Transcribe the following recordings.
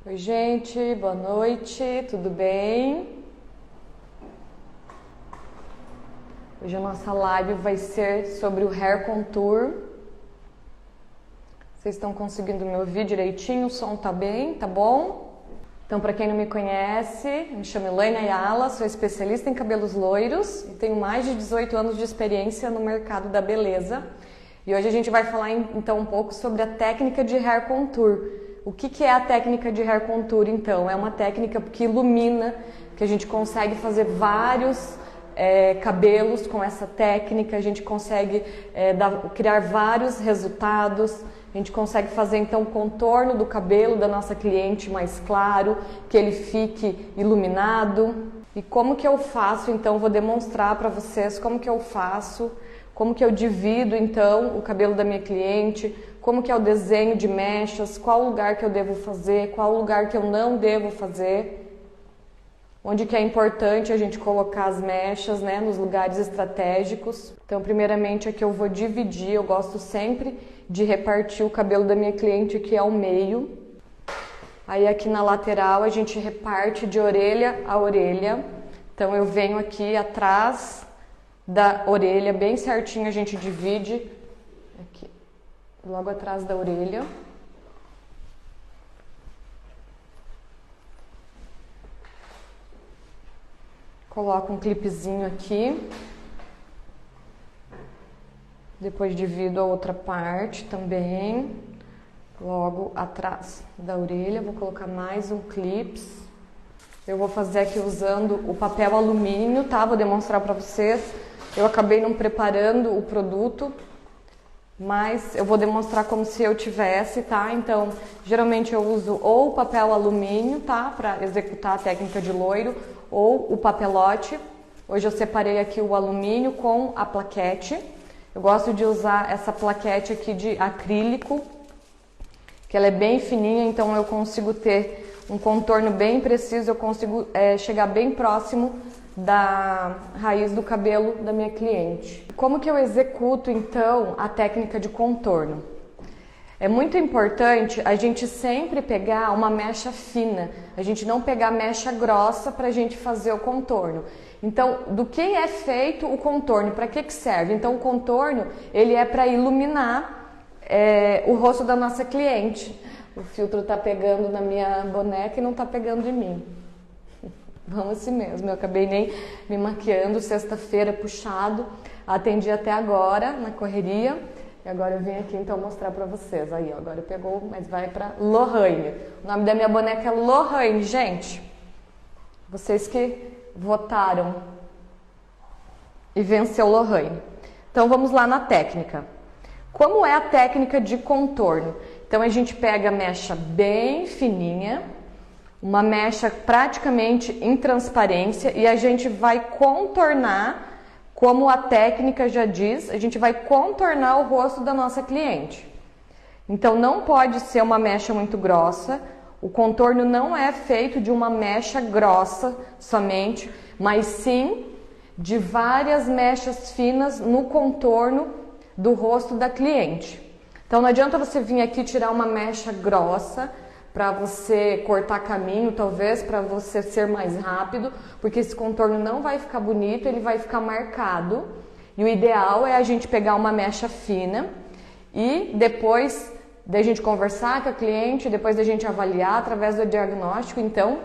Oi, gente, boa noite, tudo bem? Hoje a nossa live vai ser sobre o Hair Contour. Vocês estão conseguindo me ouvir direitinho? O som tá bem? Tá bom? Então, para quem não me conhece, me chamo Elaine Ayala, sou especialista em cabelos loiros e tenho mais de 18 anos de experiência no mercado da beleza. E hoje a gente vai falar então um pouco sobre a técnica de Hair Contour. O que é a técnica de Hair Contour, então? É uma técnica que ilumina, que a gente consegue fazer vários cabelos com essa técnica, a gente consegue criar vários resultados, a gente consegue fazer então o contorno do cabelo da nossa cliente mais claro, que ele fique iluminado. E como que eu faço, então, vou demonstrar para vocês como que eu faço, como que eu divido então o cabelo da minha cliente, como que é o desenho de mechas, qual lugar que eu devo fazer, qual lugar que eu não devo fazer, onde que é importante a gente colocar as mechas, né, nos lugares estratégicos. Então, primeiramente aqui eu vou dividir, eu gosto sempre de repartir o cabelo da minha cliente aqui ao meio. Aí aqui na lateral a gente reparte de orelha a orelha. Então eu venho aqui atrás da orelha, bem certinho a gente divide aqui, logo atrás da orelha. Coloco um clipezinho aqui. Depois divido a outra parte também, logo atrás da orelha. Vou colocar mais um clips. Eu vou fazer aqui usando o papel alumínio, tá? Vou demonstrar para vocês. Eu acabei não preparando o produto, mas eu vou demonstrar como se eu tivesse, tá? Então, geralmente eu uso ou o papel alumínio, tá? Para executar a técnica de loiro, ou o papelote. Hoje eu separei aqui o alumínio com a plaquete. Eu gosto de usar essa plaquete aqui de acrílico, que ela é bem fininha, então eu consigo ter um contorno bem preciso, eu consigo chegar bem próximo da raiz do cabelo da minha cliente. Como que eu executo então a técnica de contorno? É muito importante a gente sempre pegar uma mecha fina, a gente não pegar mecha grossa para a gente fazer o contorno. Então, do que é feito o contorno? Para que serve? Então, o contorno ele é para iluminar o rosto da nossa cliente. O filtro está pegando na minha boneca e não está pegando em mim. Vamos assim mesmo, eu acabei nem me maquiando, sexta-feira puxado, atendi até agora na correria e agora eu vim aqui então mostrar pra vocês. Aí, ó, agora pegou, mas vai pra Lohane. O nome da minha boneca é Lohane, gente. Vocês que votaram e venceu Lohane. Então vamos lá na técnica. Como é a técnica de contorno? Então a gente pega a mecha bem fininha, uma mecha praticamente em transparência e a gente vai contornar, como a técnica já diz, a gente vai contornar o rosto da nossa cliente. Então não pode ser uma mecha muito grossa, o contorno não é feito de uma mecha grossa somente, mas sim de várias mechas finas no contorno do rosto da cliente. Então não adianta você vir aqui tirar uma mecha grossa para você cortar caminho, talvez, para você ser mais rápido, porque esse contorno não vai ficar bonito, ele vai ficar marcado. E o ideal é a gente pegar uma mecha fina e depois da gente conversar com a cliente, depois da gente avaliar através do diagnóstico, então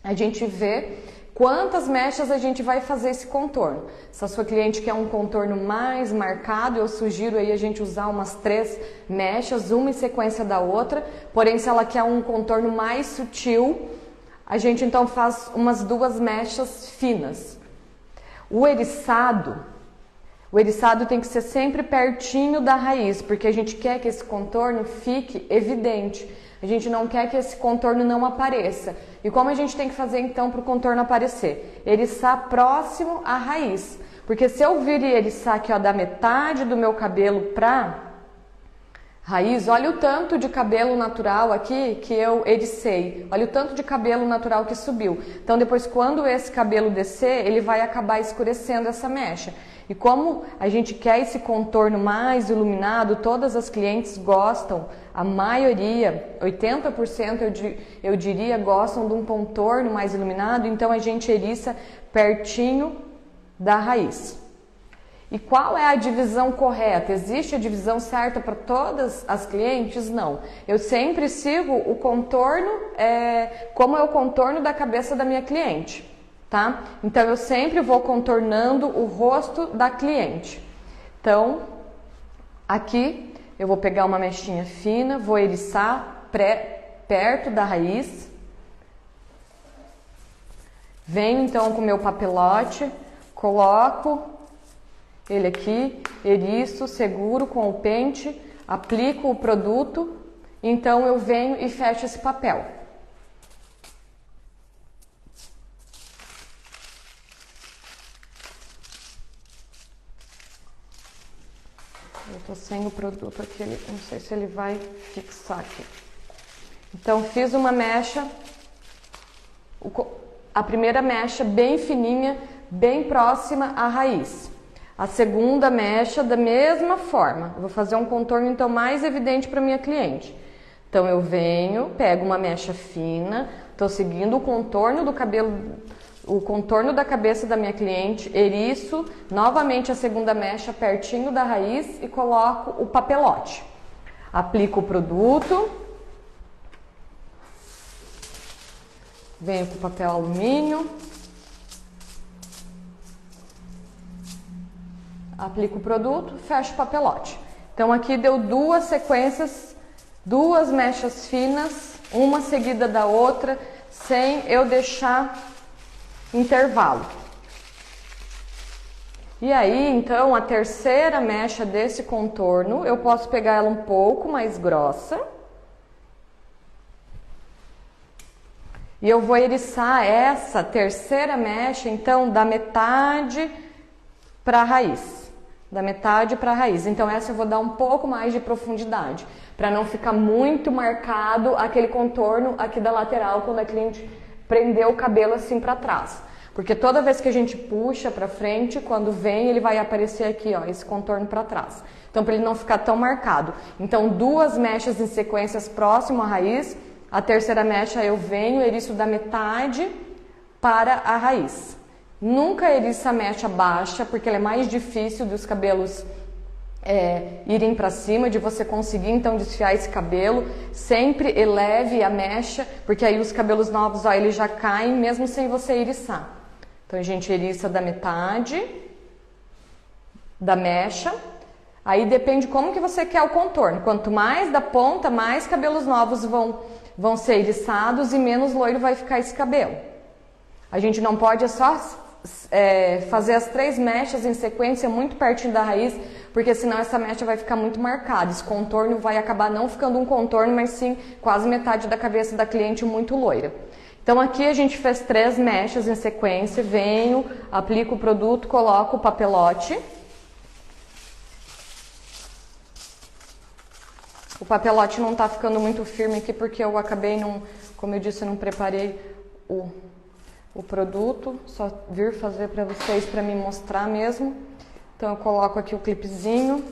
a gente vê quantas mechas a gente vai fazer esse contorno. Se a sua cliente quer um contorno mais marcado, eu sugiro aí a gente usar umas 3 mechas, uma em sequência da outra. Porém, se ela quer um contorno mais sutil, a gente então faz umas 2 mechas finas. O eriçado tem que ser sempre pertinho da raiz, porque a gente quer que esse contorno fique evidente. A gente não quer que esse contorno não apareça. E como a gente tem que fazer então para o contorno aparecer? Eriçar próximo à raiz. Porque se eu vir e eriçar aqui, ó, da metade do meu cabelo para raiz, olha o tanto de cabelo natural aqui que eu ericei. Olha o tanto de cabelo natural que subiu. Então depois, quando esse cabelo descer, ele vai acabar escurecendo essa mecha. E como a gente quer esse contorno mais iluminado, todas as clientes gostam, a maioria, 80% eu diria, gostam de um contorno mais iluminado, então a gente eriça pertinho da raiz. E qual é a divisão correta? Existe a divisão certa para todas as clientes? Não. Eu sempre sigo o contorno, como é o contorno da cabeça da minha cliente. Tá? Então eu sempre vou contornando o rosto da cliente. Então, aqui eu vou pegar uma mechinha fina, vou eriçar perto da raiz. Venho então com o meu papelote, coloco ele aqui, eriço, seguro com o pente, aplico o produto, então eu venho e fecho esse papel. Eu tô sem o produto aqui, não sei se ele vai fixar aqui. Então, fiz uma mecha, a primeira mecha bem fininha, bem próxima à raiz. A segunda mecha da mesma forma. Eu vou fazer um contorno, então, mais evidente para minha cliente. Então, eu venho, pego uma mecha fina, tô seguindo o contorno do cabelo, o contorno da cabeça da minha cliente, eriço novamente a segunda mecha pertinho da raiz e coloco o papelote. Aplico o produto, venho com papel alumínio, aplico o produto, fecho o papelote. Então aqui deu duas sequências, duas mechas finas, uma seguida da outra, sem eu deixar intervalo. E aí, então, a terceira mecha desse contorno, eu posso pegar ela um pouco mais grossa. E eu vou eriçar essa terceira mecha, então, da metade para a raiz. Da metade para a raiz. Então, essa eu vou dar um pouco mais de profundidade, para não ficar muito marcado aquele contorno aqui da lateral, quando a cliente prender o cabelo assim para trás. Porque toda vez que a gente puxa para frente, quando vem, ele vai aparecer aqui, ó, esse contorno para trás. Então, para ele não ficar tão marcado. Então, duas mechas em sequências próximo à raiz. A terceira mecha eu venho, eriço da metade para a raiz. Nunca eriça a mecha baixa, porque ela é mais difícil dos cabelos irem para cima, de você conseguir então desfiar esse cabelo. Sempre eleve a mecha, porque aí os cabelos novos, ó, eles já caem mesmo sem você eriçar. Então a gente eriça da metade da mecha. Aí depende como que você quer o contorno. Quanto mais da ponta, mais cabelos novos vão ser eriçados e menos loiro vai ficar esse cabelo. A gente não pode só fazer as três mechas em sequência muito pertinho da raiz, porque senão essa mecha vai ficar muito marcada. Esse contorno vai acabar não ficando um contorno, mas sim quase metade da cabeça da cliente muito loira. Então aqui a gente fez três mechas em sequência, venho, aplico o produto, coloco o papelote. O papelote não tá ficando muito firme aqui porque eu acabei, como eu disse, eu não preparei o produto, só vir fazer para vocês, para me mostrar mesmo. Então eu coloco aqui o clipezinho,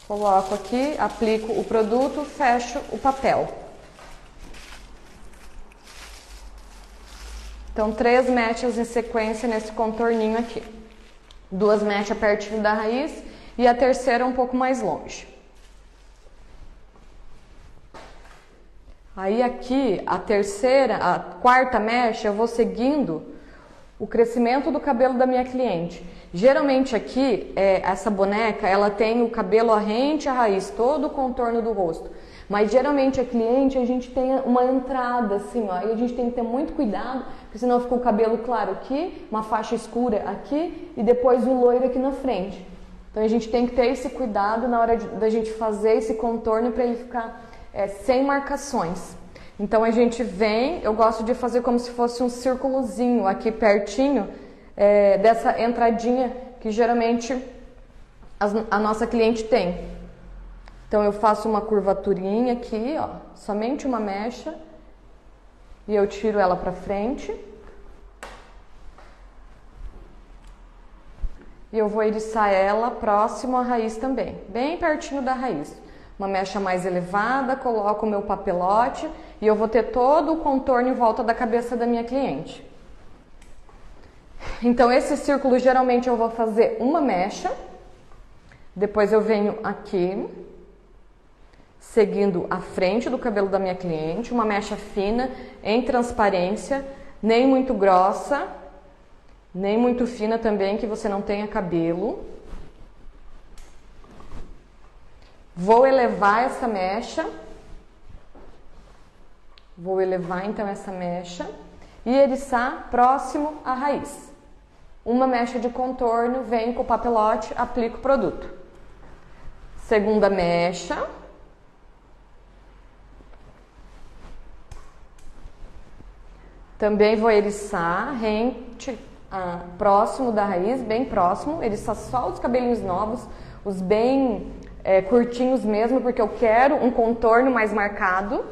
coloco aqui, aplico o produto, fecho o papel. Então, três mechas em sequência nesse contorninho aqui. Duas mechas pertinho da raiz e a terceira um pouco mais longe. Aí aqui, a quarta mecha, eu vou seguindo o crescimento do cabelo da minha cliente. Geralmente aqui, essa boneca, ela tem o cabelo rente à raiz, todo o contorno do rosto. Mas geralmente a cliente, a gente tem uma entrada assim, ó, e a gente tem que ter muito cuidado, porque senão fica o cabelo claro aqui, uma faixa escura aqui e depois o loiro aqui na frente. Então a gente tem que ter esse cuidado na hora da gente fazer esse contorno para ele ficar sem marcações. Então a gente vem, eu gosto de fazer como se fosse um círculozinho aqui pertinho dessa entradinha que geralmente a nossa cliente tem. Então eu faço uma curvaturinha aqui, ó, somente uma mecha, e eu tiro ela para frente. e eu vou eriçar ela próximo à raiz também, bem pertinho da raiz. Uma mecha mais elevada, coloco o meu papelote e eu vou ter todo o contorno em volta da cabeça da minha cliente. Então esse círculo geralmente eu vou fazer uma mecha, depois eu venho aqui, seguindo a frente do cabelo da minha cliente, uma mecha fina, em transparência, nem muito grossa, nem muito fina também, que você não tenha cabelo. Vou elevar essa mecha, vou elevar então essa mecha e eriçar próximo à raiz. Uma mecha de contorno, venho com o papelote, aplico o produto. Segunda mecha. Também vou eriçar rente próximo da raiz, bem próximo, eriçar só os cabelinhos novos, os bem curtinhos mesmo, porque eu quero um contorno mais marcado.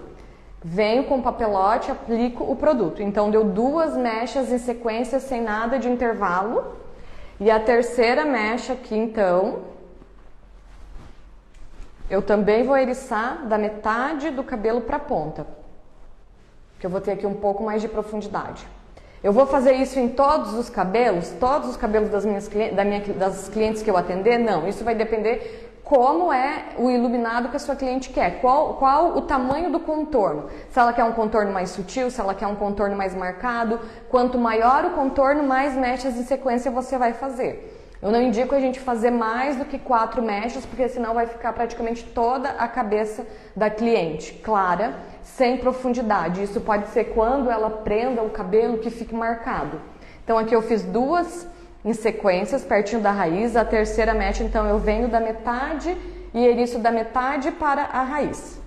Venho com o papelote, aplico o produto. Então deu duas mechas em sequência sem nada de intervalo. E a terceira mecha aqui então, eu também vou eriçar da metade do cabelo para a ponta, que eu vou ter aqui um pouco mais de profundidade. Eu vou fazer isso em todos os cabelos das clientes que eu atender? Não, isso vai depender como é o iluminado que a sua cliente quer, qual o tamanho do contorno. Se ela quer um contorno mais sutil, se ela quer um contorno mais marcado, quanto maior o contorno, mais mechas em sequência você vai fazer. Eu não indico a gente fazer mais do que 4 mechas, porque senão vai ficar praticamente toda a cabeça da cliente clara, sem profundidade. Isso pode ser quando ela prenda o cabelo que fique marcado. Então aqui eu fiz 2 em sequências, pertinho da raiz. A terceira mecha, então eu venho da metade e eriço da metade para a raiz.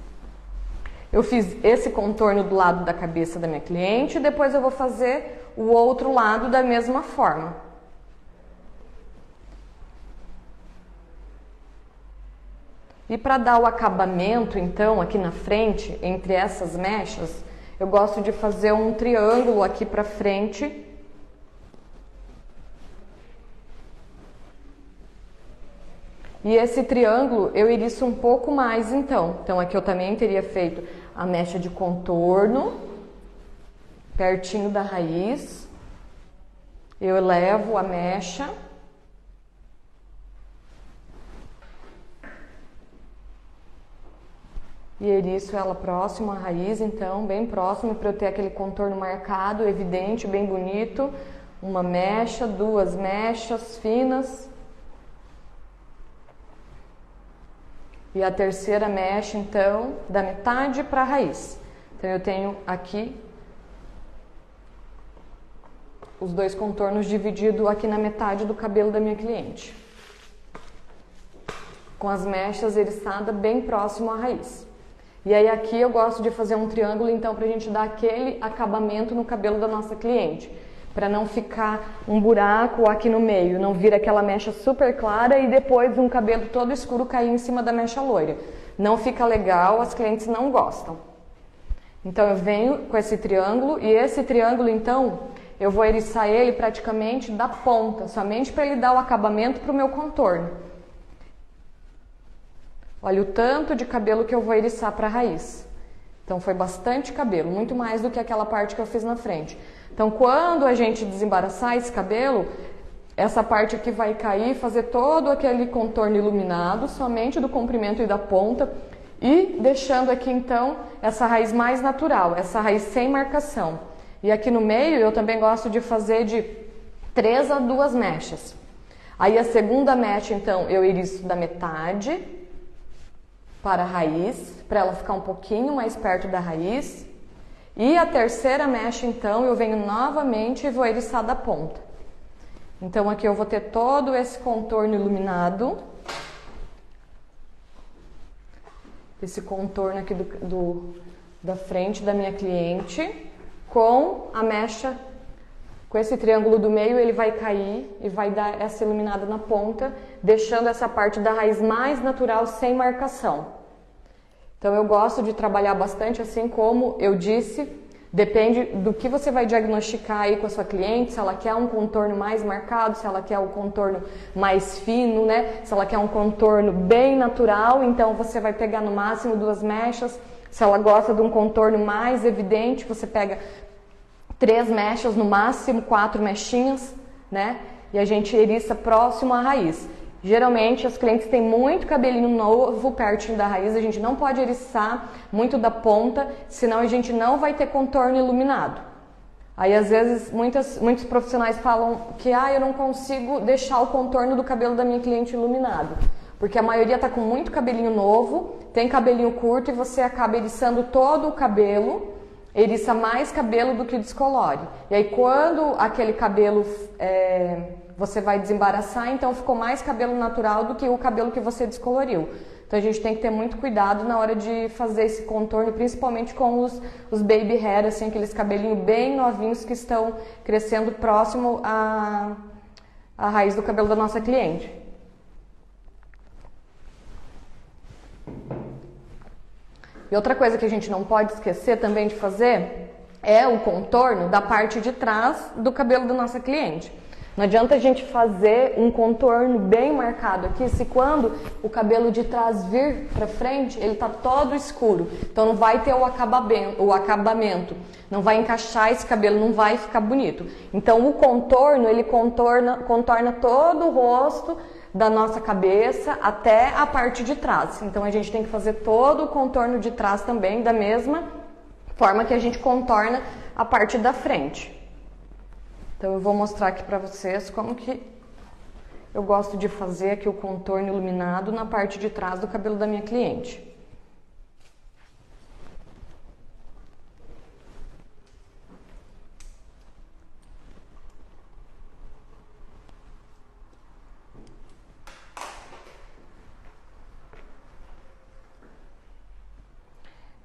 Eu fiz esse contorno do lado da cabeça da minha cliente, depois eu vou fazer o outro lado da mesma forma. E para dar o acabamento, então, aqui na frente, entre essas mechas, eu gosto de fazer um triângulo aqui para frente. E esse triângulo eu eriço um pouco mais, então. Então, aqui eu também teria feito a mecha de contorno, pertinho da raiz. Eu elevo a mecha. E eriço ela próximo à raiz, então, bem próximo, para eu ter aquele contorno marcado, evidente, bem bonito. Uma mecha, 2 mechas finas. E a terceira mecha, então, da metade para a raiz. Então, eu tenho aqui os 2 contornos divididos aqui na metade do cabelo da minha cliente. Com as mechas eriçadas bem próximo à raiz. E aí aqui eu gosto de fazer um triângulo, então, para a gente dar aquele acabamento no cabelo da nossa cliente. Para não ficar um buraco aqui no meio, não vir aquela mecha super clara e depois um cabelo todo escuro cair em cima da mecha loira. Não fica legal, as clientes não gostam. Então eu venho com esse triângulo e esse triângulo, então, eu vou eriçar ele praticamente da ponta, somente para ele dar o acabamento para o meu contorno. Olha o tanto de cabelo que eu vou eriçar para a raiz. Então foi bastante cabelo, muito mais do que aquela parte que eu fiz na frente. Então quando a gente desembaraçar esse cabelo, essa parte aqui vai cair, fazer todo aquele contorno iluminado, somente do comprimento e da ponta, e deixando aqui então essa raiz mais natural, essa raiz sem marcação. E aqui no meio eu também gosto de fazer de 3 a 2 mechas. Aí a segunda mecha, então, eu eriço da metade para a raiz, para ela ficar um pouquinho mais perto da raiz. E a terceira mecha, então, eu venho novamente e vou eriçar da ponta. Então aqui eu vou ter todo esse contorno iluminado. Esse contorno aqui da frente da minha cliente, com a mecha, com esse triângulo do meio, ele vai cair e vai dar essa iluminada na ponta, deixando essa parte da raiz mais natural, sem marcação. Então eu gosto de trabalhar bastante, assim como eu disse, Depende do que você vai diagnosticar aí com a sua cliente, se ela quer um contorno mais marcado, se ela quer um contorno mais fino, né? Se ela quer um contorno bem natural, então você vai pegar no máximo 2 mechas. Se ela gosta de um contorno mais evidente, você pega 3 mechas, no máximo 4 mechinhas, né? E a gente eriça próximo à raiz. Geralmente as clientes têm muito cabelinho novo pertinho da raiz, a gente não pode eriçar muito da ponta, senão a gente não vai ter contorno iluminado. Aí às vezes muitos profissionais falam que eu não consigo deixar o contorno do cabelo da minha cliente iluminado, porque a maioria está com muito cabelinho novo, tem cabelinho curto e você acaba eriçando todo o cabelo, eriça mais cabelo do que descolore. E aí quando aquele cabelo você vai desembaraçar, então ficou mais cabelo natural do que o cabelo que você descoloriu. Então a gente tem que ter muito cuidado na hora de fazer esse contorno, principalmente com os baby hair, assim, aqueles cabelinhos bem novinhos que estão crescendo próximo à raiz do cabelo da nossa cliente. E outra coisa que a gente não pode esquecer também de fazer é o contorno da parte de trás do cabelo da nossa cliente. Não adianta a gente fazer um contorno bem marcado aqui se quando o cabelo de trás vir para frente, ele tá todo escuro. Então não vai ter o acabamento, não vai encaixar esse cabelo, não vai ficar bonito. Então o contorno, ele contorna todo o rosto da nossa cabeça até a parte de trás. Então a gente tem que fazer todo o contorno de trás também, da mesma forma que a gente contorna a parte da frente. Então eu vou mostrar aqui pra vocês como que eu gosto de fazer aqui o contorno iluminado na parte de trás do cabelo da minha cliente.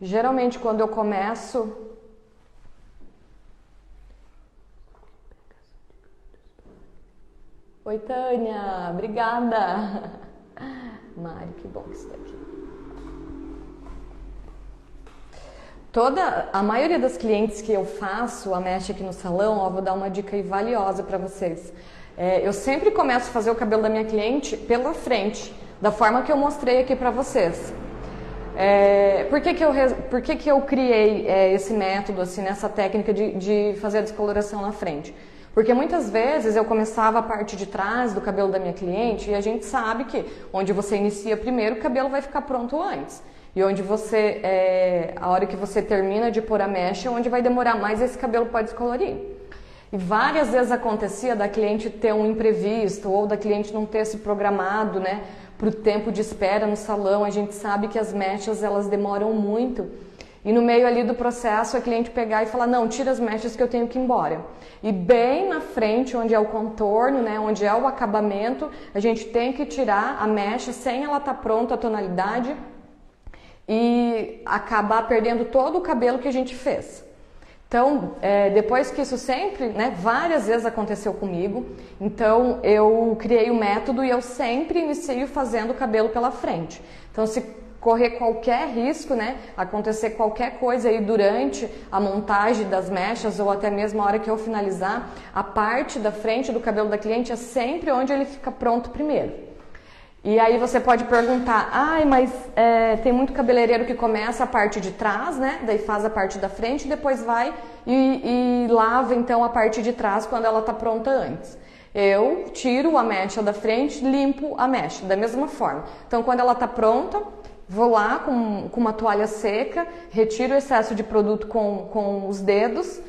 Geralmente quando eu começo... Oi, Tânia, obrigada. Mari, que bom que você está aqui. A maioria das clientes que eu faço a mecha aqui no salão, vou dar uma dica aí valiosa para vocês. Eu sempre começo a fazer o cabelo da minha cliente pela frente, da forma que eu mostrei aqui para vocês. Por que eu criei esse método, assim, essa técnica de fazer a descoloração na frente? Porque muitas vezes eu começava a parte de trás do cabelo da minha cliente e a gente sabe que onde você inicia primeiro, o cabelo vai ficar pronto antes. E onde a hora que você termina de pôr a mecha, onde vai demorar mais, esse cabelo pode descolorir. E várias vezes acontecia da cliente ter um imprevisto ou da cliente não ter se programado, né, para o tempo de espera no salão. A gente sabe que as mechas, elas demoram muito. E no meio ali do processo, a cliente pegar e falar, não, tira as mechas que eu tenho que ir embora. E bem na frente, onde é o contorno, né, onde é o acabamento, a gente tem que tirar a mecha sem ela estar pronta, a tonalidade, e acabar perdendo todo o cabelo que a gente fez. Então, depois que isso sempre, né, várias vezes aconteceu comigo, então eu criei o método e eu sempre inicio fazendo o cabelo pela frente. Então, se correr qualquer risco, né, acontecer qualquer coisa aí durante a montagem das mechas ou até mesmo a hora que eu finalizar, a parte da frente do cabelo da cliente é sempre onde ele fica pronto primeiro. E aí você pode perguntar, mas tem muito cabeleireiro que começa a parte de trás, né, daí faz a parte da frente e depois vai e lava então a parte de trás quando ela está pronta antes. Eu tiro a mecha da frente, limpo a mecha da mesma forma. Então quando ela está pronta, vou lá com uma toalha seca, retiro o excesso de produto com os dedos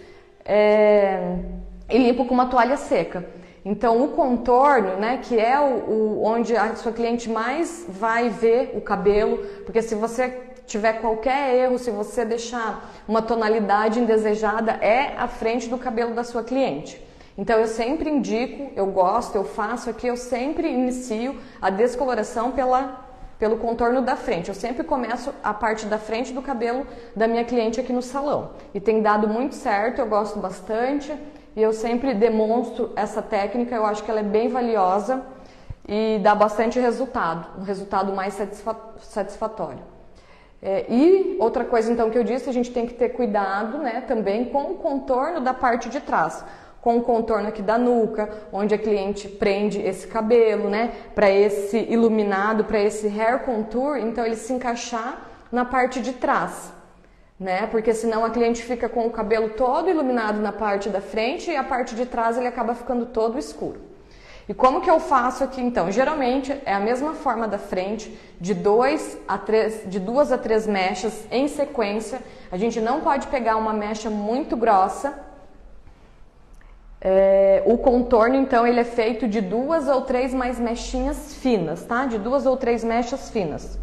e limpo com uma toalha seca. Então o contorno, né, que é onde a sua cliente mais vai ver o cabelo, porque se você tiver qualquer erro, se você deixar uma tonalidade indesejada, é a frente do cabelo da sua cliente. Então eu sempre indico, eu faço aqui, eu sempre inicio a descoloração pelo contorno da frente. Eu sempre começo a parte da frente do cabelo da minha cliente aqui no salão. E tem dado muito certo, eu gosto bastante e eu sempre demonstro essa técnica, eu acho que ela é bem valiosa e dá bastante resultado, um resultado mais satisfatório. E outra coisa então que eu disse, a gente tem que ter cuidado, né, também com o contorno da parte de trás, com o contorno aqui da nuca, onde a cliente prende esse cabelo, né, para esse iluminado, para esse hair contour, então ele se encaixar na parte de trás, né, porque senão a cliente fica com o cabelo todo iluminado na parte da frente e a parte de trás ele acaba ficando todo escuro. E como que eu faço aqui então? Geralmente é a mesma forma da frente, de 2 a 3 mechas em sequência. A gente não pode pegar uma mecha muito grossa. O contorno então ele é feito de 2 ou 3 mais mechinhas finas, tá? De 2 ou 3 mechas finas.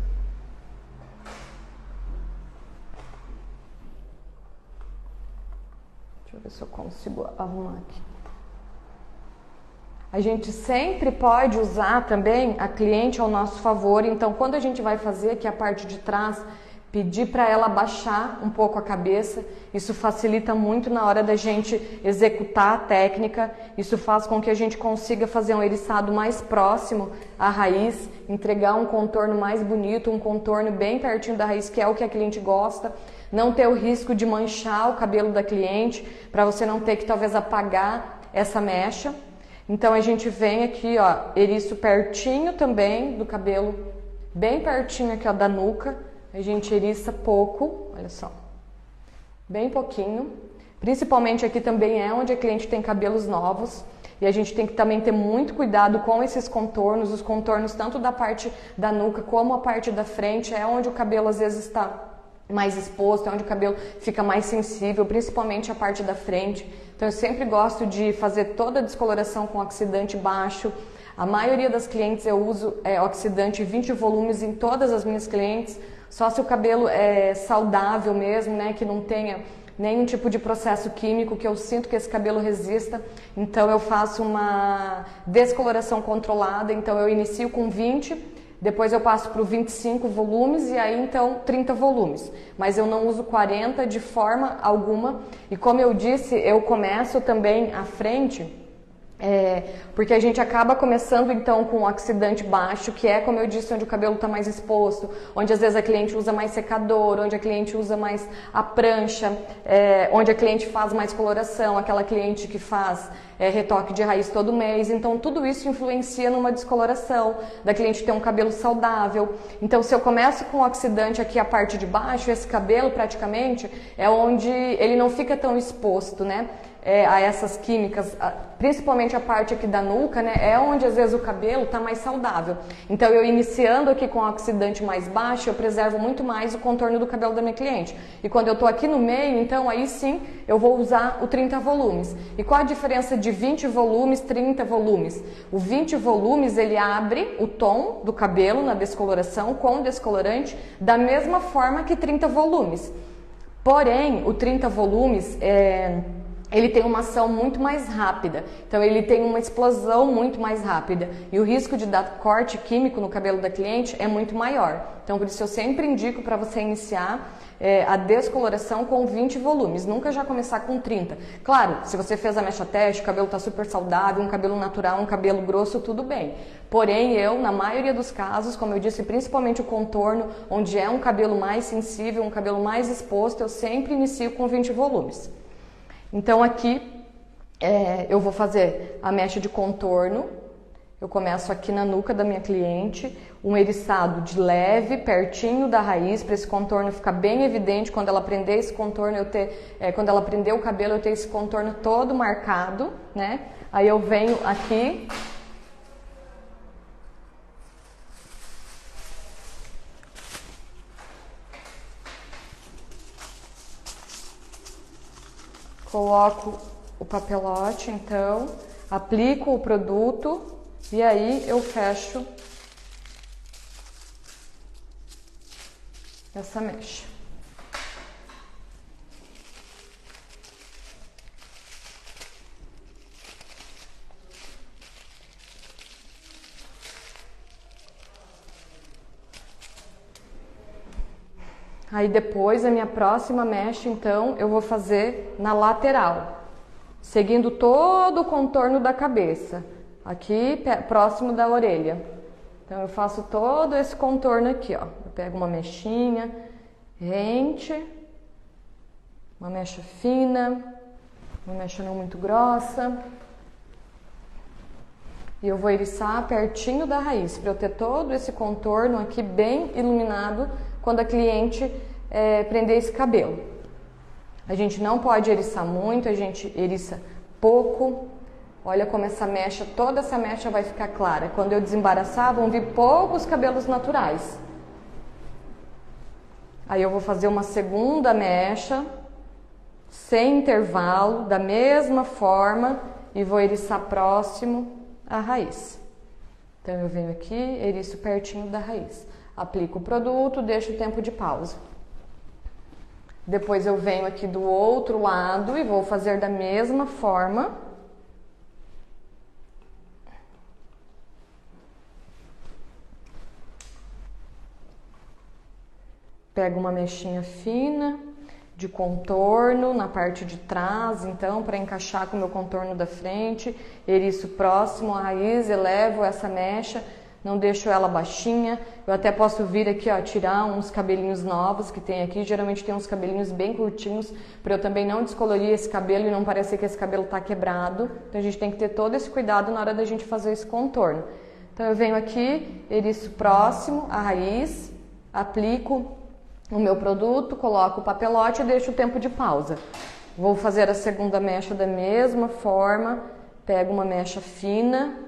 Deixa eu ver se eu consigo arrumar aqui. A gente sempre pode usar também a cliente ao nosso favor, então quando a gente vai fazer aqui a parte de trás, pedir para ela baixar um pouco a cabeça, isso facilita muito na hora da gente executar a técnica, isso faz com que a gente consiga fazer um eriçado mais próximo à raiz, entregar um contorno mais bonito, um contorno bem pertinho da raiz, que é o que a cliente gosta, não ter o risco de manchar o cabelo da cliente, para você não ter que talvez apagar essa mecha. Então a gente vem aqui, ó, eriço pertinho também do cabelo, bem pertinho aqui, ó, da nuca. A gente eriça pouco, olha só, bem pouquinho. Principalmente aqui também é onde a cliente tem cabelos novos. E a gente tem que também ter muito cuidado com esses contornos, os contornos tanto da parte da nuca como a parte da frente, é onde o cabelo às vezes está mais exposto, é onde o cabelo fica mais sensível, principalmente a parte da frente. Então eu sempre gosto de fazer toda a descoloração com oxidante baixo. A maioria das clientes eu uso oxidante 20 volumes em todas as minhas clientes, só se o cabelo é saudável mesmo, né, que não tenha nenhum tipo de processo químico, que eu sinto que esse cabelo resista. Então eu faço uma descoloração controlada, então eu inicio com 20, depois eu passo para o 25 volumes e aí então 30 volumes. Mas eu não uso 40 de forma alguma. E como eu disse, eu começo também à frente, porque a gente acaba começando então com oxidante baixo, que é, como eu disse, onde o cabelo está mais exposto, onde às vezes a cliente usa mais secador, onde a cliente usa mais a prancha, onde a cliente faz mais coloração, aquela cliente que faz retoque de raiz todo mês. Então tudo isso influencia numa descoloração, da cliente ter um cabelo saudável. Então se eu começo com oxidante aqui a parte de baixo, esse cabelo praticamente é onde ele não fica tão exposto, né? A essas químicas, principalmente a parte aqui da nuca, né, é onde às vezes o cabelo está mais saudável. Então eu iniciando aqui com oxidante mais baixo, eu preservo muito mais o contorno do cabelo da minha cliente. E quando eu estou aqui no meio, então aí sim eu vou usar o 30 volumes. E qual a diferença de 20 volumes, 30 volumes? O 20 volumes ele abre o tom do cabelo na descoloração com descolorante da mesma forma que 30 volumes. Porém, o 30 volumes ele tem uma ação muito mais rápida, então ele tem uma explosão muito mais rápida e o risco de dar corte químico no cabelo da cliente é muito maior. Então por isso eu sempre indico para você iniciar a descoloração com 20 volumes, nunca já começar com 30. Claro, se você fez a mecha teste, o cabelo está super saudável, um cabelo natural, um cabelo grosso, tudo bem. Porém eu, na maioria dos casos, como eu disse, principalmente o contorno, onde é um cabelo mais sensível, um cabelo mais exposto, eu sempre inicio com 20 volumes. Então aqui eu vou fazer a mecha de contorno, eu começo aqui na nuca da minha cliente, um eriçado de leve, pertinho da raiz, para esse contorno ficar bem evidente, quando ela prender esse contorno, quando ela prender o cabelo, eu ter esse contorno todo marcado, né? Aí eu venho aqui, coloco o papelote, então, aplico o produto e aí eu fecho essa mecha. Aí depois, a minha próxima mecha, então, eu vou fazer na lateral, seguindo todo o contorno da cabeça, aqui próximo da orelha. Então eu faço todo esse contorno aqui, ó. Eu pego uma mechinha rente, uma mecha fina, uma mecha não muito grossa. E eu vou eriçar pertinho da raiz, para eu ter todo esse contorno aqui bem iluminado quando a cliente prender esse cabelo. A gente não pode eriçar muito, a gente eriça pouco. Olha como essa mecha, toda essa mecha vai ficar clara. Quando eu desembaraçar, vão vir poucos cabelos naturais. Aí eu vou fazer uma segunda mecha, sem intervalo, da mesma forma, e vou eriçar próximo à raiz. Então eu venho aqui, eriço pertinho da raiz. Aplico o produto, deixo o tempo de pausa. Depois eu venho aqui do outro lado e vou fazer da mesma forma. Pego uma mechinha fina de contorno na parte de trás, então, para encaixar com o meu contorno da frente, eriço próximo à raiz, elevo essa mecha, não deixo ela baixinha. Eu até posso vir aqui, ó, tirar uns cabelinhos novos que tem aqui, geralmente tem uns cabelinhos bem curtinhos, para eu também não descolorir esse cabelo e não parecer que esse cabelo tá quebrado. Então a gente tem que ter todo esse cuidado na hora da gente fazer esse contorno. Então eu venho aqui, eriço próximo à raiz, aplico o meu produto, coloco o papelote e deixo o tempo de pausa. Vou fazer a segunda mecha da mesma forma, pego uma mecha fina,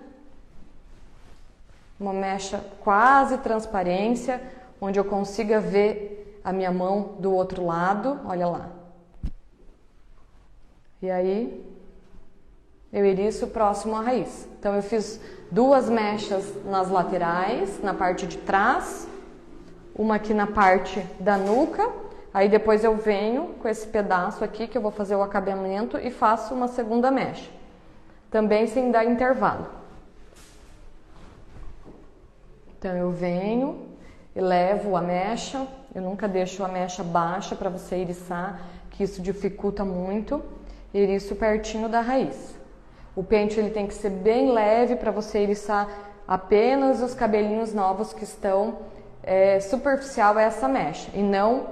uma mecha quase transparência, onde eu consiga ver a minha mão do outro lado, olha lá. E aí, eu eriço próximo à raiz. Então eu fiz duas mechas nas laterais, na parte de trás, uma aqui na parte da nuca, aí depois eu venho com esse pedaço aqui que eu vou fazer o acabamento e faço uma segunda mecha, também sem dar intervalo. Então eu venho e levo a mecha, eu nunca deixo a mecha baixa para você eriçar, que isso dificulta muito, eriço pertinho da raiz. O pente ele tem que ser bem leve para você eriçar apenas os cabelinhos novos que estão superficial a essa mecha e não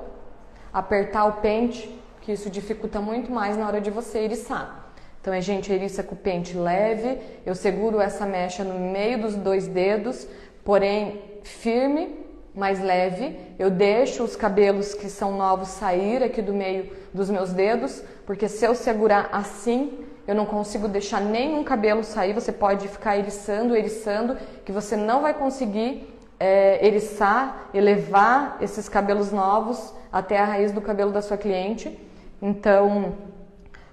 apertar o pente, que isso dificulta muito mais na hora de você eriçar. Então a gente eriça com o pente leve, eu seguro essa mecha no meio dos dois dedos, porém firme, mais leve. Eu deixo os cabelos que são novos sair aqui do meio dos meus dedos, porque se eu segurar assim, eu não consigo deixar nenhum cabelo sair. Você pode ficar eriçando, que você não vai conseguir eriçar, elevar esses cabelos novos até a raiz do cabelo da sua cliente. Então,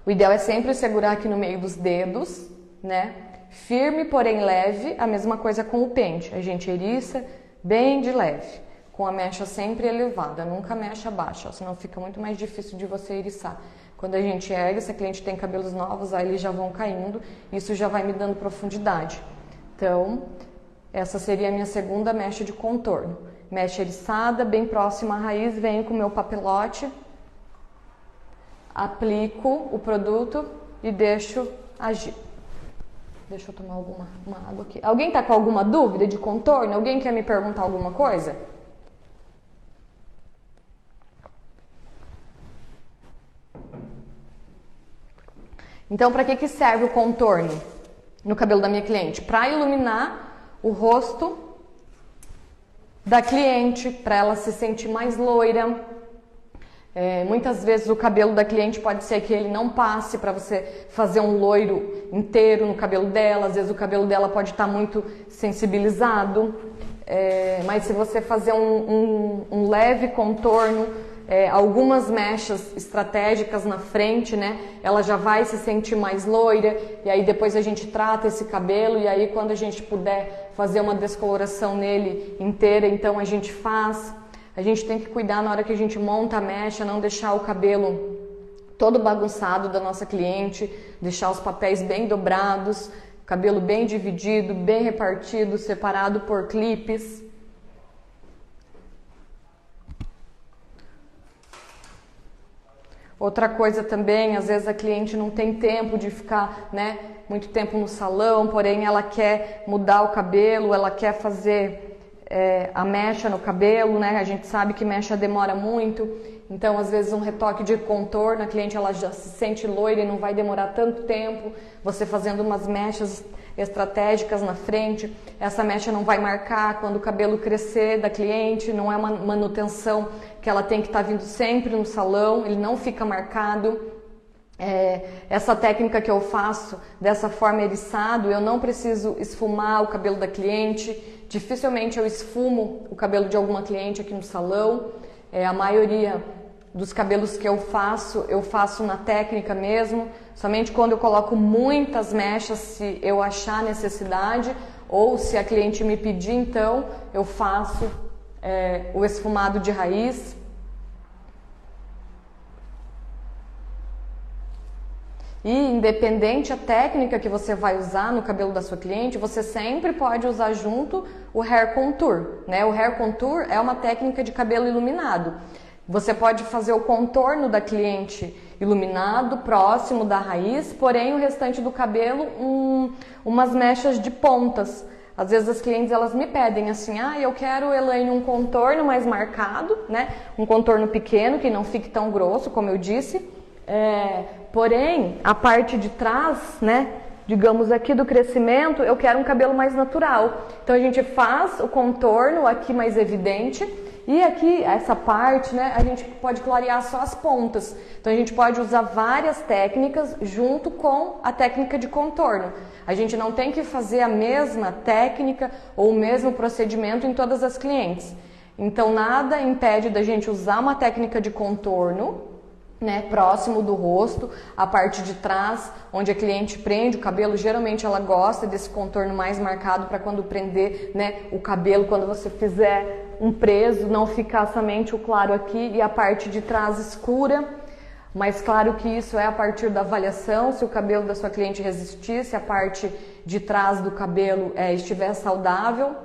o ideal é sempre segurar aqui no meio dos dedos, né? Firme, porém leve, a mesma coisa com o pente. A gente eriça bem de leve, com a mecha sempre elevada, nunca a mecha baixa, senão fica muito mais difícil de você eriçar. Quando a gente ergue, se a cliente tem cabelos novos, aí eles já vão caindo, isso já vai me dando profundidade. Então, essa seria a minha segunda mecha de contorno. Mecha eriçada, bem próxima à raiz, venho com o meu papelote, aplico o produto e deixo agir. Deixa eu tomar uma água aqui. Alguém tá com alguma dúvida de contorno? Alguém quer me perguntar alguma coisa? Então, para que serve o contorno no cabelo da minha cliente? Para iluminar o rosto da cliente, para ela se sentir mais loira. Muitas vezes o cabelo da cliente pode ser que ele não passe para você fazer um loiro inteiro no cabelo dela. Às vezes o cabelo dela pode estar muito sensibilizado, mas se você fazer um leve contorno, algumas mechas estratégicas na frente, né, ela já vai se sentir mais loira, e aí depois a gente trata esse cabelo, e aí quando a gente puder fazer uma descoloração nele inteira, então a gente faz. A gente tem que cuidar na hora que a gente monta a mecha, não deixar o cabelo todo bagunçado da nossa cliente, deixar os papéis bem dobrados, cabelo bem dividido, bem repartido, separado por clipes. Outra coisa também, às vezes a cliente não tem tempo de ficar, né, muito tempo no salão, porém ela quer mudar o cabelo, ela quer fazer a mecha no cabelo, né? A gente sabe que mecha demora muito, então às vezes um retoque de contorno, a cliente ela já se sente loira e não vai demorar tanto tempo, você fazendo umas mechas estratégicas na frente, essa mecha não vai marcar quando o cabelo crescer da cliente, não é uma manutenção que ela tem que estar vindo sempre no salão, ele não fica marcado. Essa técnica que eu faço dessa forma eriçado, eu não preciso esfumar o cabelo da cliente, dificilmente eu esfumo o cabelo de alguma cliente aqui no salão, a maioria dos cabelos que eu faço na técnica mesmo, somente quando eu coloco muitas mechas, se eu achar necessidade, ou se a cliente me pedir, então eu faço o esfumado de raiz. E independente a técnica que você vai usar no cabelo da sua cliente, você sempre pode usar junto o Hair Contour, né? O Hair Contour é uma técnica de cabelo iluminado. Você pode fazer o contorno da cliente iluminado, próximo da raiz, porém o restante do cabelo, umas mechas de pontas. Às vezes as clientes elas me pedem assim, eu quero, Elaine, um contorno mais marcado, né? Um contorno pequeno, que não fique tão grosso, como eu disse. Porém, a parte de trás, né, digamos aqui do crescimento, eu quero um cabelo mais natural. Então a gente faz o contorno aqui mais evidente e aqui, essa parte, né, a gente pode clarear só as pontas. Então a gente pode usar várias técnicas junto com a técnica de contorno. A gente não tem que fazer a mesma técnica ou o mesmo procedimento em todas as clientes. Então nada impede da gente usar uma técnica de contorno, né, próximo do rosto, a parte de trás, onde a cliente prende o cabelo, geralmente ela gosta desse contorno mais marcado para quando prender, né, o cabelo, quando você fizer um preso, não ficar somente o claro aqui e a parte de trás escura. Mas claro que isso é a partir da avaliação, se o cabelo da sua cliente resistir, se a parte de trás do cabelo estiver saudável.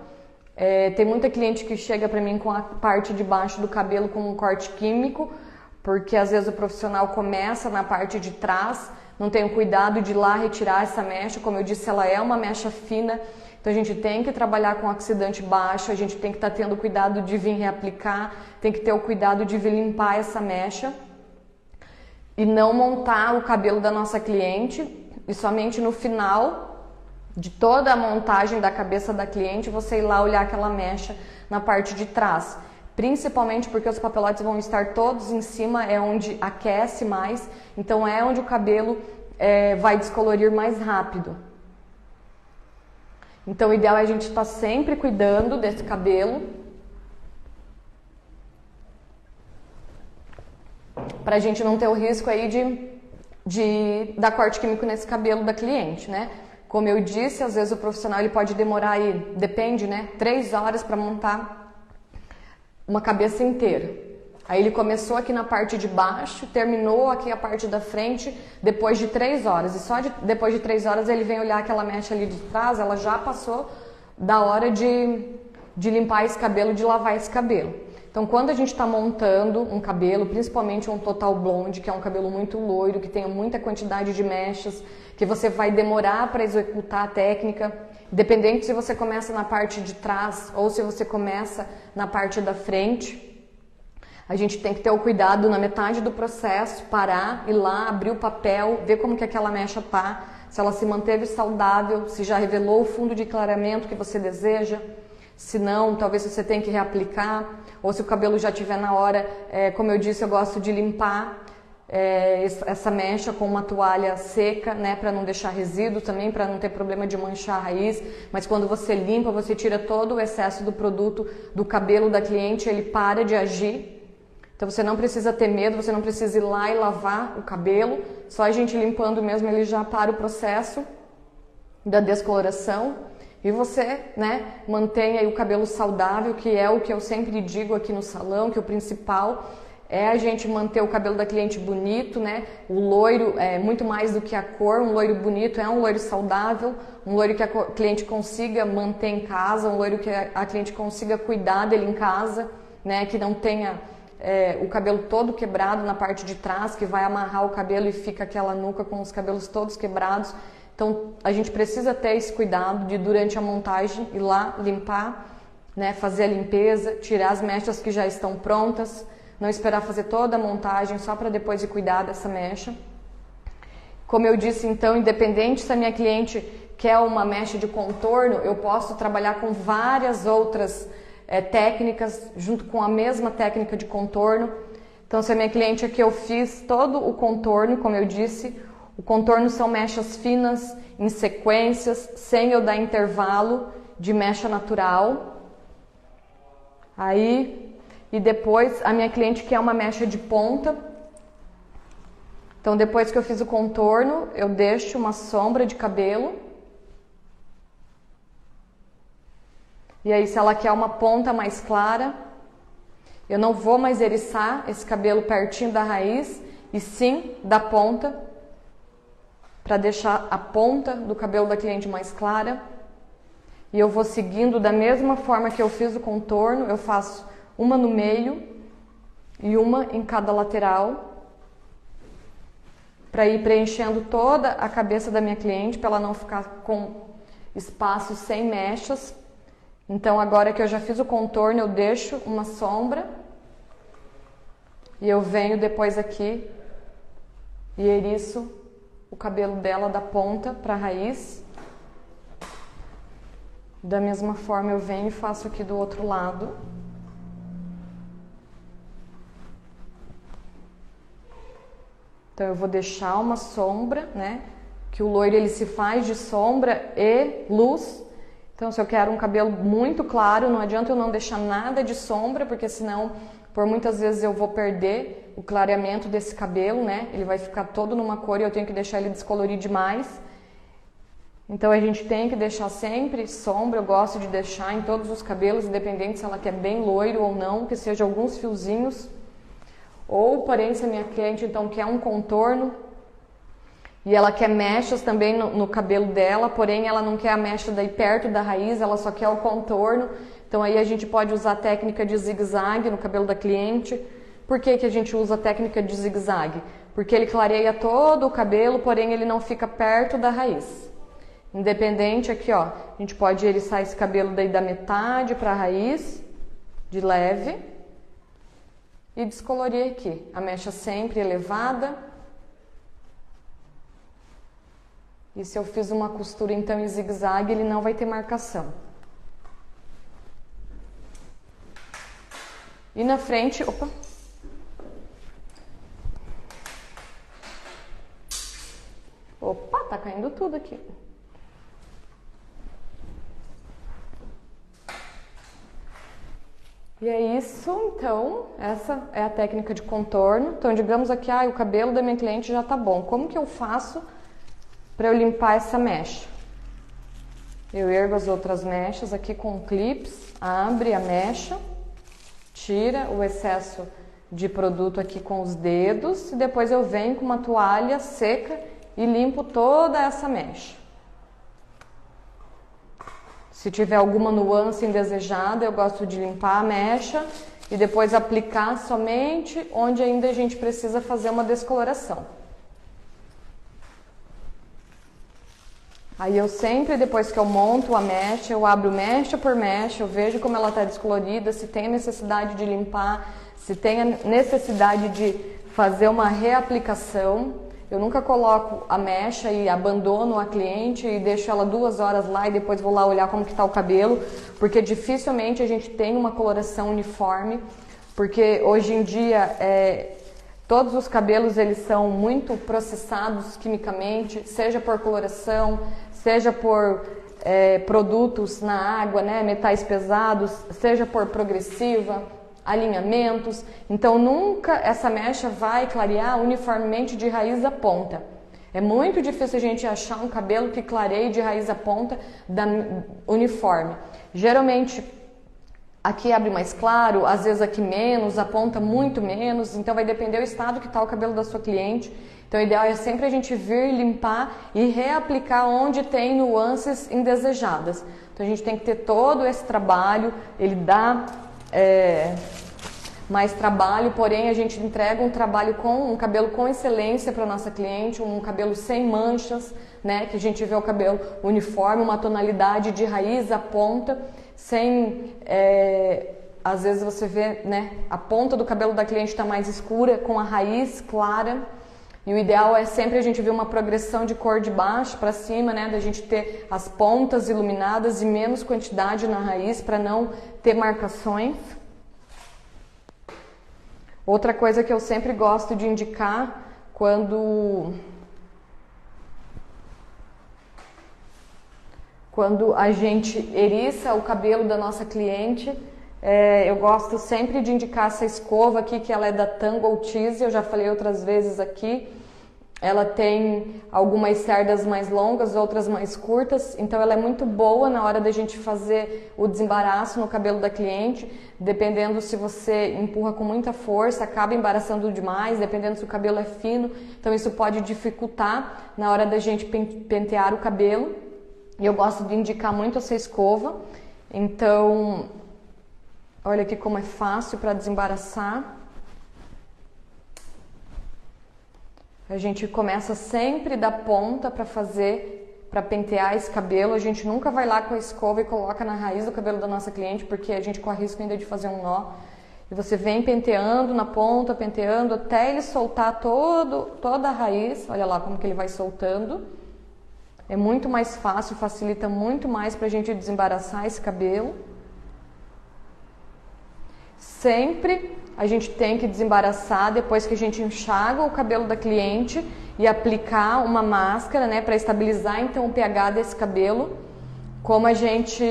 Tem muita cliente que chega para mim com a parte de baixo do cabelo com um corte químico, porque às vezes o profissional começa na parte de trás, não tem o cuidado de ir lá retirar essa mecha, como eu disse, ela é uma mecha fina, então a gente tem que trabalhar com oxidante baixo, a gente tem que estar tendo cuidado de vir reaplicar, tem que ter o cuidado de vir limpar essa mecha e não montar o cabelo da nossa cliente e somente no final de toda a montagem da cabeça da cliente você ir lá olhar aquela mecha na parte de trás. Principalmente porque os papelotes vão estar todos em cima, é onde aquece mais, então é onde o cabelo vai descolorir mais rápido. Então o ideal é a gente estar sempre cuidando desse cabelo, para a gente não ter o risco aí de dar corte químico nesse cabelo da cliente, né? Como eu disse, às vezes o profissional ele pode demorar aí, depende, né, 3 horas para montar uma cabeça inteira. Aí ele começou aqui na parte de baixo, terminou aqui a parte da frente depois de 3 horas. E só depois de 3 horas ele vem olhar aquela mecha ali de trás, ela já passou da hora de limpar esse cabelo, de lavar esse cabelo. Então quando a gente está montando um cabelo, principalmente um total blonde, que é um cabelo muito loiro, que tem muita quantidade de mechas, que você vai demorar para executar a técnica, independente se você começa na parte de trás ou se você começa na parte da frente, a gente tem que ter o cuidado na metade do processo, parar, ir lá, abrir o papel, ver como que aquela mecha tá, se ela se manteve saudável, se já revelou o fundo de clareamento que você deseja, se não, talvez você tenha que reaplicar, ou se o cabelo já estiver na hora, como eu disse, eu gosto de limpar essa mecha com uma toalha seca, né, para não deixar resíduo também, para não ter problema de manchar a raiz, mas quando você limpa, você tira todo o excesso do produto do cabelo da cliente, ele para de agir. Então você não precisa ter medo, você não precisa ir lá e lavar o cabelo, só a gente limpando mesmo ele já para o processo da descoloração e você, né, mantém aí o cabelo saudável, que é o que eu sempre digo aqui no salão, que o principal é a gente manter o cabelo da cliente bonito, né? O loiro é muito mais do que a cor, um loiro bonito é um loiro saudável, um loiro que a cliente consiga manter em casa, um loiro que a cliente consiga cuidar dele em casa, né? Que não tenha o cabelo todo quebrado na parte de trás, que vai amarrar o cabelo e fica aquela nuca com os cabelos todos quebrados. Então a gente precisa ter esse cuidado de durante a montagem ir lá limpar né? Fazer a limpeza, tirar as mechas que já estão prontas, não esperar fazer toda a montagem só para depois ir cuidar dessa mecha. Como eu disse, então, independente se a minha cliente quer uma mecha de contorno, eu posso trabalhar com várias outras técnicas, junto com a mesma técnica de contorno. Então, se a minha cliente aqui eu fiz todo o contorno, como eu disse, o contorno são mechas finas, em sequências, sem eu dar intervalo de mecha natural. Aí, e depois a minha cliente quer uma mecha de ponta. Então, depois que eu fiz o contorno, eu deixo uma sombra de cabelo. E aí, se ela quer uma ponta mais clara, eu não vou mais eriçar esse cabelo pertinho da raiz, e sim da ponta, para deixar a ponta do cabelo da cliente mais clara. E eu vou seguindo da mesma forma que eu fiz o contorno, eu faço uma no meio e uma em cada lateral, para ir preenchendo toda a cabeça da minha cliente, para ela não ficar com espaço sem mechas. Então, agora que eu já fiz o contorno, eu deixo uma sombra e eu venho depois aqui e eriço o cabelo dela da ponta para a raiz. Da mesma forma, eu venho e faço aqui do outro lado. Então, eu vou deixar uma sombra, né? Que o loiro ele se faz de sombra e luz. Então, se eu quero um cabelo muito claro, não adianta eu não deixar nada de sombra, porque senão, por muitas vezes eu vou perder o clareamento desse cabelo, né? Ele vai ficar todo numa cor e eu tenho que deixar ele descolorir demais. Então, a gente tem que deixar sempre sombra. Eu gosto de deixar em todos os cabelos, independente se ela quer bem loiro ou não, que seja alguns fiozinhos. Ou, porém, se a minha cliente então quer um contorno e ela quer mechas também no cabelo dela, porém ela não quer a mecha daí perto da raiz, ela só quer o contorno. Então aí a gente pode usar a técnica de zigue-zague no cabelo da cliente. Por que que a gente usa a técnica de zigue-zague? Porque ele clareia todo o cabelo, porém ele não fica perto da raiz. Independente aqui, ó, a gente pode eriçar esse cabelo daí da metade para a raiz, de leve. E descolorir aqui, a mecha sempre elevada. E se eu fiz uma costura então em zigue-zague, ele não vai ter marcação. E na frente, opa. Opa, tá caindo tudo aqui. E é isso, então, essa é a técnica de contorno. Então, digamos aqui, o cabelo da minha cliente já tá bom. Como que eu faço para eu limpar essa mecha? Eu ergo as outras mechas aqui com clips, abre a mecha, tira o excesso de produto aqui com os dedos e depois eu venho com uma toalha seca e limpo toda essa mecha. Se tiver alguma nuance indesejada, eu gosto de limpar a mecha e depois aplicar somente onde ainda a gente precisa fazer uma descoloração. Aí eu sempre, depois que eu monto a mecha, eu abro mecha por mecha, eu vejo como ela está descolorida, se tem a necessidade de limpar, se tem a necessidade de fazer uma reaplicação. Eu nunca coloco a mecha e abandono a cliente e deixo ela 2 horas lá e depois vou lá olhar como que está o cabelo, porque dificilmente a gente tem uma coloração uniforme, porque hoje em dia todos os cabelos eles são muito processados quimicamente, seja por coloração, seja por produtos na água, né, metais pesados, seja por progressiva, alinhamentos. Então nunca essa mecha vai clarear uniformemente de raiz a ponta. É muito difícil a gente achar um cabelo que clareie de raiz a ponta uniforme. Geralmente aqui abre mais claro, às vezes aqui menos, a ponta muito menos, então vai depender do estado que está o cabelo da sua cliente. Então o ideal é sempre a gente vir limpar e reaplicar onde tem nuances indesejadas. Então a gente tem que ter todo esse trabalho, ele dá mais trabalho, porém a gente entrega um trabalho com um cabelo com excelência para nossa cliente, um cabelo sem manchas, né? Que a gente vê o cabelo uniforme, uma tonalidade de raiz à ponta, sem... às vezes você vê, né, a ponta do cabelo da cliente está mais escura, com a raiz clara. E o ideal é sempre a gente ver uma progressão de cor de baixo para cima, né, da gente ter as pontas iluminadas e menos quantidade na raiz para não ter marcações. Outra coisa que eu sempre gosto de indicar quando a gente eriça o cabelo da nossa cliente, eu gosto sempre de indicar essa escova aqui, que ela é da Tangle Tease, eu já falei outras vezes aqui. Ela tem algumas cerdas mais longas, outras mais curtas, então ela é muito boa na hora da gente fazer o desembaraço no cabelo da cliente. Dependendo se você empurra com muita força, acaba embaraçando demais, dependendo se o cabelo é fino, então isso pode dificultar na hora da gente pentear o cabelo. E eu gosto de indicar muito essa escova. Então, olha aqui como é fácil para desembaraçar. A gente começa sempre da ponta para pentear esse cabelo. A gente nunca vai lá com a escova e coloca na raiz do cabelo da nossa cliente, porque a gente corre risco ainda de fazer um nó. E você vem penteando na ponta, penteando até ele soltar toda a raiz. Olha lá como que ele vai soltando. É muito mais fácil, facilita muito mais para a gente desembaraçar esse cabelo. Sempre a gente tem que desembaraçar depois que a gente enxaga o cabelo da cliente e aplicar uma máscara, né, para estabilizar então o pH desse cabelo. Como a gente...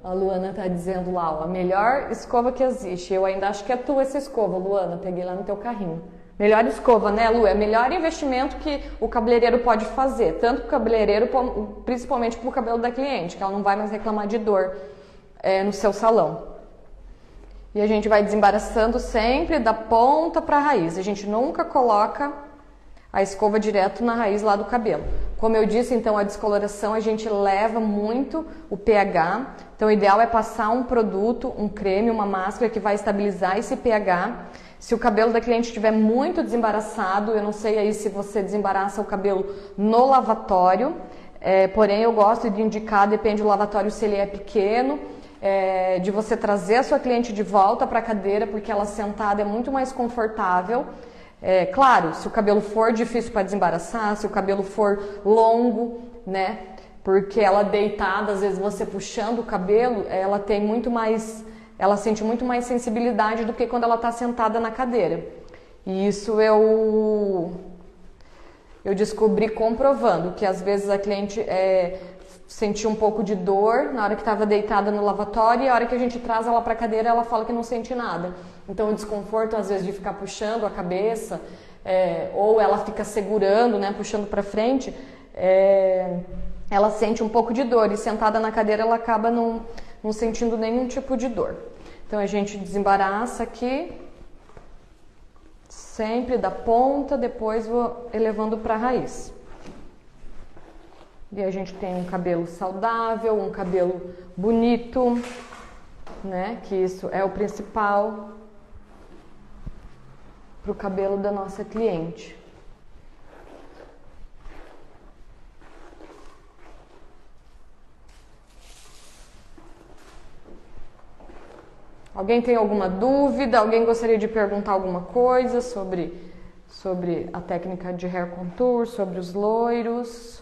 A Luana tá dizendo lá, ó, a melhor escova que existe. Eu ainda acho que é tua essa escova, Luana, peguei lá no teu carrinho. Melhor escova, né, Lu? É o melhor investimento que o cabeleireiro pode fazer, tanto para o cabeleireiro, principalmente para o cabelo da cliente, que ela não vai mais reclamar de dor no seu salão. E a gente vai desembaraçando sempre da ponta para a raiz. A gente nunca coloca a escova direto na raiz lá do cabelo. Como eu disse, então, a descoloração a gente leva muito o pH. Então, o ideal é passar um produto, um creme, uma máscara que vai estabilizar esse pH. Se o cabelo da cliente estiver muito desembaraçado, eu não sei aí se você desembaraça o cabelo no lavatório, porém eu gosto de indicar, depende do lavatório, se ele é pequeno, de você trazer a sua cliente de volta para a cadeira, porque ela sentada é muito mais confortável. Claro, se o cabelo for difícil para desembaraçar, se o cabelo for longo, né? Porque ela deitada, às vezes você puxando o cabelo, ela tem muito mais... Ela sente muito mais sensibilidade do que quando ela está sentada na cadeira. E isso eu descobri comprovando, que às vezes a cliente sentia um pouco de dor na hora que estava deitada no lavatório, e a hora que a gente traz ela para a cadeira, ela fala que não sente nada. Então o desconforto às vezes de ficar puxando a cabeça, ou ela fica segurando, né, puxando para frente, ela sente um pouco de dor, e sentada na cadeira ela acaba não sentindo nenhum tipo de dor. Então a gente desembaraça aqui, sempre da ponta, depois vou elevando para a raiz. E a gente tem um cabelo saudável, um cabelo bonito, né? Que isso é o principal para o cabelo da nossa cliente. Alguém tem alguma dúvida? Alguém gostaria de perguntar alguma coisa sobre a técnica de hair contour, sobre os loiros?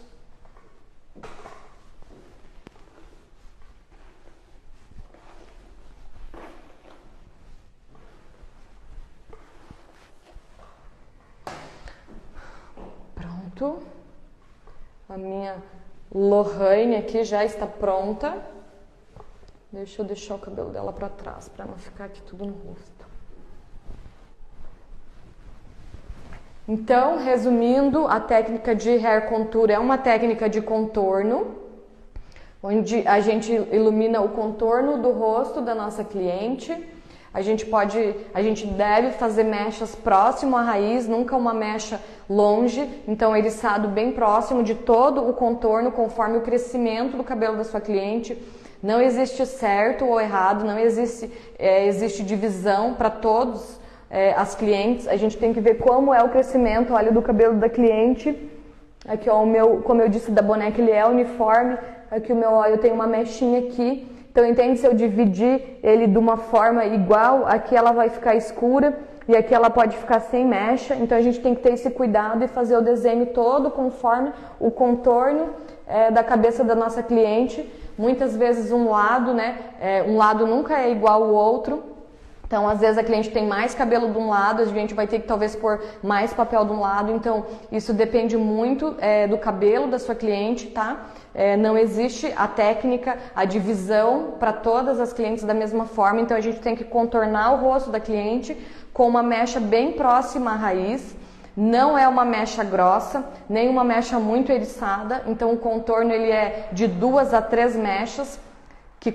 Pronto. A minha Lohane aqui já está pronta. Deixa eu deixar o cabelo dela para trás, para não ficar aqui tudo no rosto. Então, resumindo, a técnica de hair contour é uma técnica de contorno, onde a gente ilumina o contorno do rosto da nossa cliente. A gente deve fazer mechas próximo à raiz, nunca uma mecha longe, então eriçado bem próximo de todo o contorno, conforme o crescimento do cabelo da sua cliente. Não existe certo ou errado, não existe divisão para todos as clientes. A gente tem que ver como é o crescimento, olha, do cabelo da cliente. Aqui, ó, como eu disse, da boneca, ele é uniforme. Aqui o meu óleo tem uma mechinha aqui. Então entende, se eu dividir ele de uma forma igual, aqui ela vai ficar escura e aqui ela pode ficar sem mecha. Então a gente tem que ter esse cuidado e fazer o desenho todo conforme o contorno da cabeça da nossa cliente. Muitas vezes um lado, né? Um lado nunca é igual ao outro. Então, às vezes a cliente tem mais cabelo de um lado, a gente vai ter que talvez pôr mais papel de um lado. Então, isso depende muito do cabelo da sua cliente, tá? Não existe a técnica, a divisão para todas as clientes da mesma forma. Então, a gente tem que contornar o rosto da cliente com uma mecha bem próxima à raiz. Não é uma mecha grossa, nem uma mecha muito eriçada. Então, o contorno ele é de 2 a 3 mechas. Que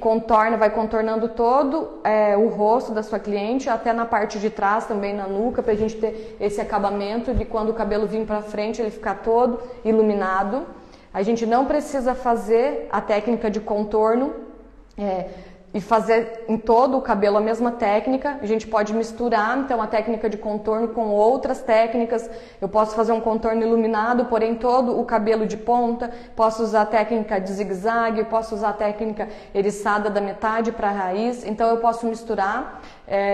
vai contornando todo o rosto da sua cliente, até na parte de trás, também na nuca, para a gente ter esse acabamento de quando o cabelo vir para frente, ele ficar todo iluminado. A gente não precisa fazer a técnica de contorno e fazer em todo o cabelo a mesma técnica. A gente pode misturar, então, a técnica de contorno com outras técnicas. Eu posso fazer um contorno iluminado, porém todo o cabelo de ponta. Posso usar a técnica de zigue-zague, posso usar a técnica eriçada da metade para a raiz. Então, eu posso misturar.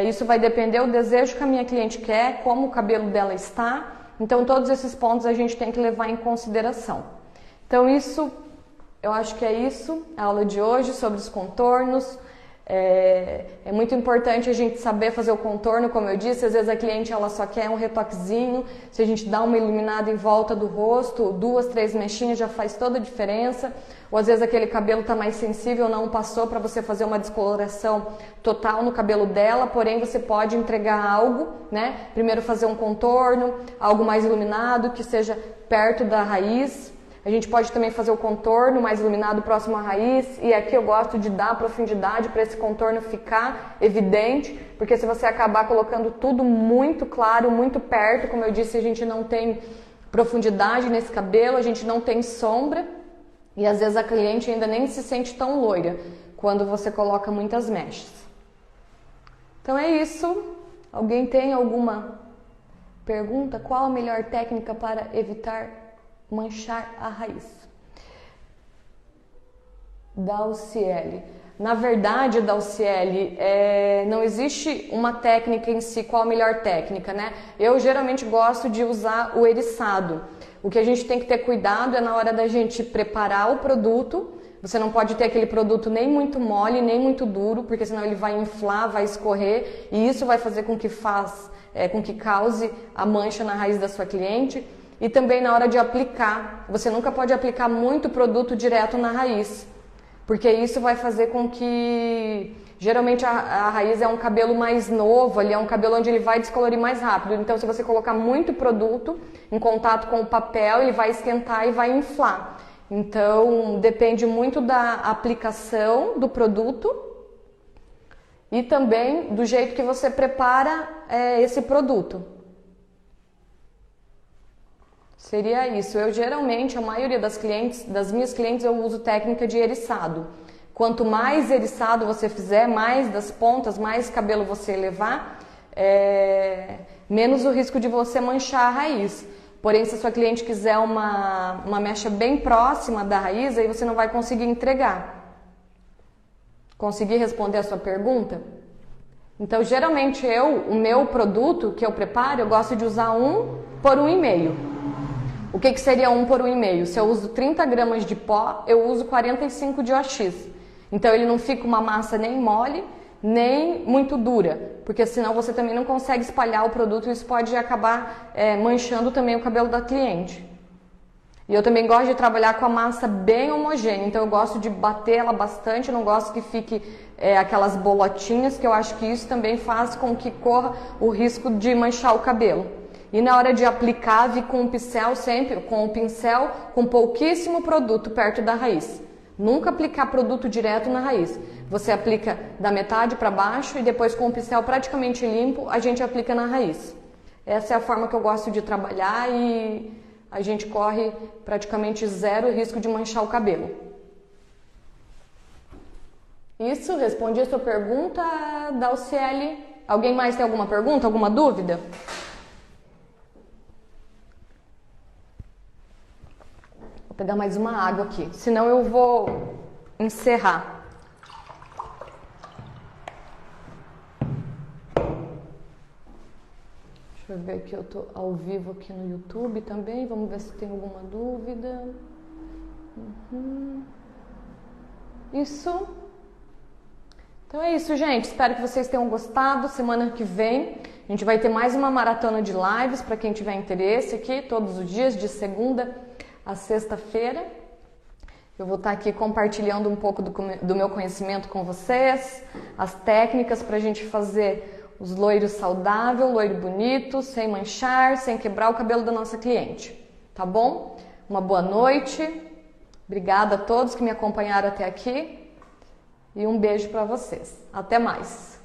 Isso vai depender do desejo que a minha cliente quer, como o cabelo dela está. Então, todos esses pontos a gente tem que levar em consideração. Então, eu acho que é isso, a aula de hoje sobre os contornos. É muito importante a gente saber fazer o contorno, como eu disse, às vezes a cliente ela só quer um retoquezinho, se a gente dá uma iluminada em volta do rosto, 2, 3 mechinhas já faz toda a diferença, ou às vezes aquele cabelo está mais sensível, não passou para você fazer uma descoloração total no cabelo dela, porém você pode entregar algo, né? Primeiro fazer um contorno, algo mais iluminado, que seja perto da raiz. A gente pode também fazer o contorno mais iluminado próximo à raiz, e aqui eu gosto de dar profundidade para esse contorno ficar evidente, porque se você acabar colocando tudo muito claro, muito perto, como eu disse, a gente não tem profundidade nesse cabelo, a gente não tem sombra, e às vezes a cliente ainda nem se sente tão loira quando você coloca muitas mechas. Então é isso. Alguém tem alguma pergunta? Qual a melhor técnica para evitar manchar a raiz? Dalciele. Na verdade, Dalciele, não existe uma técnica em si, qual a melhor técnica, né? Eu geralmente gosto de usar o eriçado. O que a gente tem que ter cuidado é na hora da gente preparar o produto. Você não pode ter aquele produto nem muito mole, nem muito duro, porque senão ele vai inflar, vai escorrer, e isso vai fazer com que cause a mancha na raiz da sua cliente. E também na hora de aplicar, você nunca pode aplicar muito produto direto na raiz, porque isso vai fazer com que, geralmente a raiz é um cabelo mais novo, ali é um cabelo onde ele vai descolorir mais rápido, então se você colocar muito produto em contato com o papel, ele vai esquentar e vai inflar. Então depende muito da aplicação do produto e também do jeito que você prepara esse produto. Seria isso. Eu geralmente, a maioria das minhas clientes, eu uso técnica de eriçado. Quanto mais eriçado você fizer, mais das pontas, mais cabelo você levar, menos o risco de você manchar a raiz. Porém, se a sua cliente quiser uma mecha bem próxima da raiz, aí você não vai conseguir entregar. Consegui responder a sua pergunta? Então, geralmente o meu produto que eu preparo, eu gosto de usar 1 por 1,5. O que seria 1 por 1,5? Se eu uso 30 gramas de pó, eu uso 45 de OX. Então ele não fica uma massa nem mole, nem muito dura, porque senão você também não consegue espalhar o produto e isso pode acabar manchando também o cabelo da cliente. E eu também gosto de trabalhar com a massa bem homogênea, então eu gosto de bater ela bastante, eu não gosto que fique aquelas bolotinhas, que eu acho que isso também faz com que corra o risco de manchar o cabelo. E na hora de aplicar, vir com o pincel, sempre com o pincel, com pouquíssimo produto perto da raiz. Nunca aplicar produto direto na raiz. Você aplica da metade para baixo e depois com o pincel praticamente limpo, a gente aplica na raiz. Essa é a forma que eu gosto de trabalhar e a gente corre praticamente 0 risco de manchar o cabelo. Isso, respondi a sua pergunta, Dalciele. Alguém mais tem alguma pergunta, alguma dúvida? Vou pegar mais uma água aqui, senão eu vou encerrar. Deixa eu ver aqui, eu tô ao vivo aqui no YouTube também, vamos ver se tem alguma dúvida. Isso. Então é isso, gente. Espero que vocês tenham gostado. Semana que vem a gente vai ter mais uma maratona de lives para quem tiver interesse aqui, todos os dias, de segunda a sexta-feira. Eu vou estar aqui compartilhando um pouco do meu conhecimento com vocês, as técnicas para a gente fazer os loiros saudáveis, loiro bonito, sem manchar, sem quebrar o cabelo da nossa cliente. Tá bom? Uma boa noite. Obrigada a todos que me acompanharam até aqui. E um beijo para vocês. Até mais!